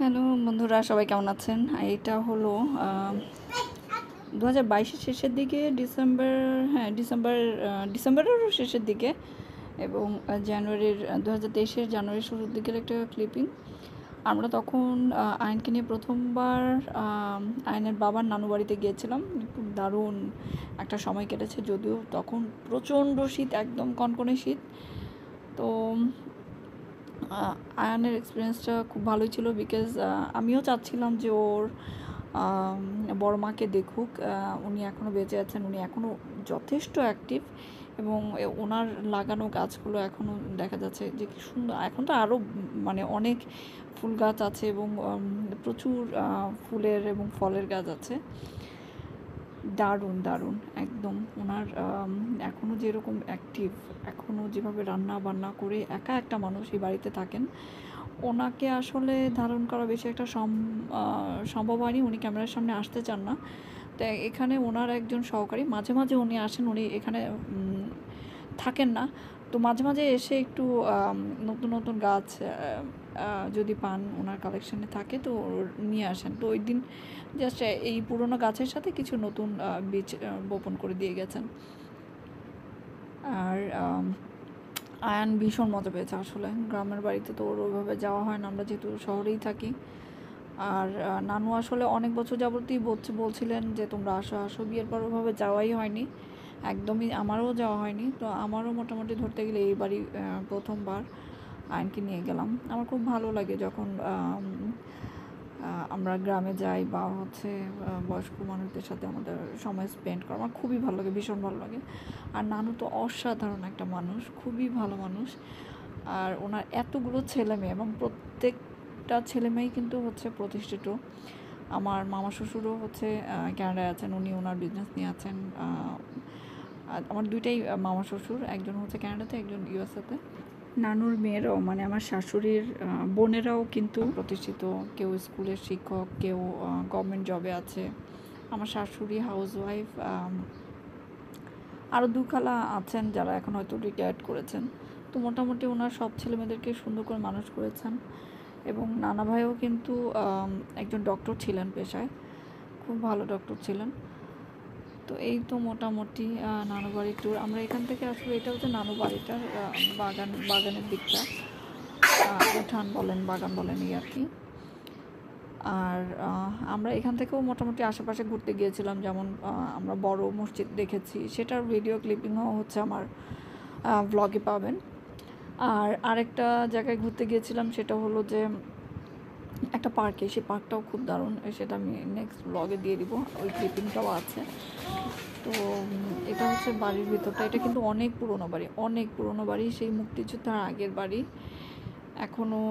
Hello বন্ধুরা, সবাই কেমন আছেন? এটা হলো 2022-এর শেষের দিকে, ডিসেম্বরেরও শেষের দিকে এবং জানুয়ারির 2023-এর জানুয়ারির শুরুর দিকের একটা ক্লিপিং। আমরা তখন আয়নকে নিয়ে প্রথমবার আয়নের বাবার নানু বাড়িতে গিয়েছিলাম। খুব দারুণ একটা সময় কেটেছে, যদিও তখন প্রচণ্ড শীত, একদম কনকনে শীত। তো আয়ানের এক্সপিরিয়েন্সটা খুব ভালোই ছিল, বিকজ আমিও চাচ্ছিলাম যে ওর বড় মাকে দেখুক। উনি এখনও বেঁচে আছেন, উনি এখনও যথেষ্ট অ্যাক্টিভ এবং ওনার লাগানো গাছগুলো এখনও দেখা যাচ্ছে যে কি সুন্দর। এখন তো আরও অনেক ফুল গাছ আছে এবং প্রচুর ফুলের এবং ফলের গাছ আছে। দারুণ দারুণ একদম। ওনার এখনও যেরকম অ্যাক্টিভ, এখনও যেভাবে রান্না বান্না করে একা একটা মানুষ এই বাড়িতে থাকেন, ওনাকে আসলে ধারণ করা বেশি একটা সম্ভব হয়নি। উনি ক্যামেরার সামনে আসতে চান না। তো এখানে ওনার একজন সহকারী, মাঝে মাঝে উনি আসেন, উনি এখানে থাকেন না। তো মাঝে মাঝে এসে একটু নতুন নতুন গাছ যদি পান, ওনার কালেকশানে থাকে তো নিয়ে আসেন। তো ওই দিন জাস্ট এই পুরোনো গাছের সাথে কিছু নতুন বীজ বপন করে দিয়ে গেছেন। আর আয়ান ভীষণ মজা পেয়েছে আসলে। গ্রামের বাড়িতে তো ওর ওইভাবে যাওয়া হয় না, আমরা যেহেতু শহরেই থাকি। আর নানু আসলে অনেক বছর যাবতই বলছিলেন যে তোমরা আসো আসো, বিয়ের পর ওইভাবে যাওয়াই হয়নি, একদমই আমারও যাওয়া হয়নি। তো আমারও মোটামুটি ধরতে গেলে এই বাড়ি প্রথমবার আয়নকে নিয়ে গেলাম। আমার খুব ভালো লাগে যখন আমরা গ্রামে যাই বা বয়স্ক মানুষদের সাথে আমাদের সময় স্পেন্ড করা আমার খুবই ভালো লাগে, ভীষণ ভালো লাগে। আর নানু তো অসাধারণ একটা মানুষ, খুবই ভালো মানুষ। আর ওনার এতগুলো ছেলে মেয়ে এবং প্রত্যেকটা ছেলে মেয়েই কিন্তু প্রতিষ্ঠিত। আমার মামা শ্বশুরও ক্যানাডায় আছেন, উনি ওনার বিজনেস নিয়ে আছেন। আমার দুইটাই মামা শ্বশুর, একজন ক্যানাডাতে, একজন ইউএসএতে। নানুর মেয়েরাও আমার শাশুড়ির বোনেরাও কিন্তু প্রতিষ্ঠিত, কেউ স্কুলের শিক্ষক, কেউ গভর্নমেন্ট জবে আছে। আমার শাশুড়ি হাউসওয়াইফ। আরও দু খালা আছেন যারা এখন হয়তো রিটায়ার্ড করেছেন। তো মোটামুটি ওনার সব ছেলেমেয়েদেরকে সুন্দর করে মানুষ করেছেন। এবং নানা ভাইও কিন্তু একজন ডক্টর ছিলেন পেশায়, খুব ভালো ডক্টর ছিলেন। তো এই তো মোটামুটি নানু বাড়ির ট্যুর। আমরা এখান থেকে আসলে, এটা নানু বাড়িটার বাগানের দিকটা, উঠান বলেন বাগান বলেন এই আর কি। আর আমরা এখান থেকেও মোটামুটি আশেপাশে ঘুরতে গিয়েছিলাম, যেমন আমরা বড় মসজিদ দেখেছি, সেটার ভিডিও ক্লিপিংও আমার ব্লগে পাবেন। আর আরেকটা জায়গায় ঘুরতে গিয়েছিলাম, সেটা হলো যে একটা পার্কে, সেই পার্কটাও খুব দারুণ, সেটা আমি নেক্সট ব্লগে দিয়ে দিব, ওই ক্লিপিংটাও আছে। তো এটা বাড়ির ভিতরটা, এটা কিন্তু অনেক পুরনো বাড়ি, সেই মুক্তিযোদ্ধার আগের বাড়ি। এখনও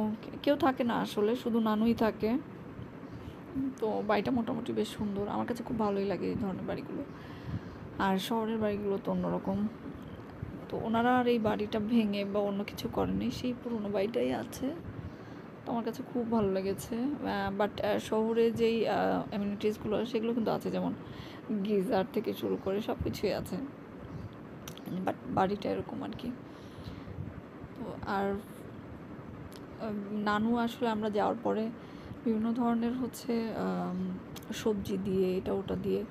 কেউ থাকে না আসলে, শুধু নানুই থাকে। তো বাড়িটা মোটামুটি বেশ সুন্দর, আমার কাছে খুব ভালোই লাগে এই ধরনের বাড়িগুলো। আর শহরের বাড়িগুলো তো অন্যরকম। তো ওনারা আর এই বাড়িটা ভেঙে বা অন্য কিছু করেনি, সেই পুরনো বাড়িটাই আছে। তো আমার কাছে খুব ভালো লেগেছে। বাট শহরে যেই অ্যামিনিটিসগুলো সেগুলো কিন্তু আছে, যেমন গিজার থেকে শুরু করে সব কিছুই আছে, বাট বাড়িটা এরকম আর কি। তো আর নানু আসলে আমরা যাওয়ার পরে বিভিন্ন ধরনের সবজি দিয়ে, এটা ওটা দিয়ে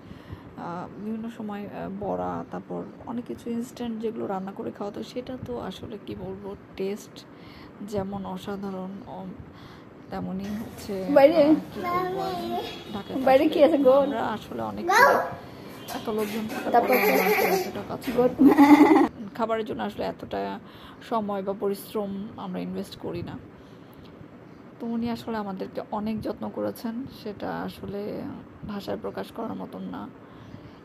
বিভিন্ন সময় বড়া, তারপর অনেক কিছু ইনস্ট্যান্ট যেগুলো রান্না করে খাওয়া, তো সেটা তো আসলে কি বলবো, টেস্ট যেমন অসাধারণ, তেমনই বাইরে কি আছে গো। আমরা আসলে অনেক এত লোকজন খাবারের জন্য আসলে এতটা সময় বা পরিশ্রম আমরা ইনভেস্ট করি না। তো উনি আসলে আমাদেরকে অনেক যত্ন করেছেন, সেটা আসলে ভাষায় প্রকাশ করার মতন না।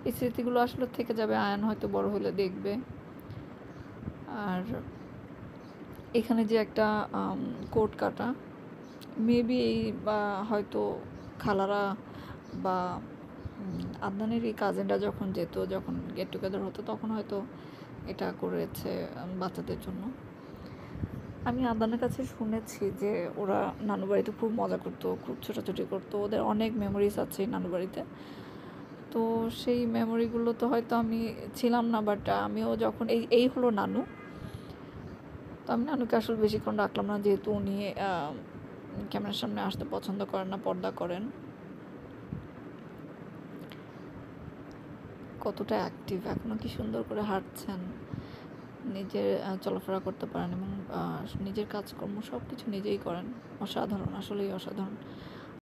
এই স্মৃতিগুলো আসলে থেকে যাবে, আয়ন হয়তো বড় হলে দেখবে। আর এখানে যে একটা কোট কাটা, মেবি বা হয়তো খালারা বা আদনানের এই কাজিনরা যখন যেত, যখন গেট টুগেদার হতো, তখন হয়তো এটা করেছে বাচ্চাদের জন্য। আমি আদনানের কাছে শুনেছি যে ওরা নানু বাড়িতে খুব মজা করতো, খুব ছোটাছুটি করতো, ওদের অনেক মেমোরিজ আছে নানু বাড়িতে। তো সেই মেমোরিগুলো তো হয়তো আমি ছিলাম না, বাট আমিও যখন এই হলো নানু, তো আমি নানুকে আসলে বেশিক্ষণ রাখলাম না, যেহেতু উনি ক্যামেরার সামনে আসতে পছন্দ করেন না, পর্দা করেন। কতটা অ্যাক্টিভ, এখনও কি সুন্দর করে হাঁটছেন, নিজের চলাফেরা করতে পারেন এবং নিজের কাজকর্ম সব কিছু নিজেই করেন। অসাধারণ, আসলেই অসাধারণ।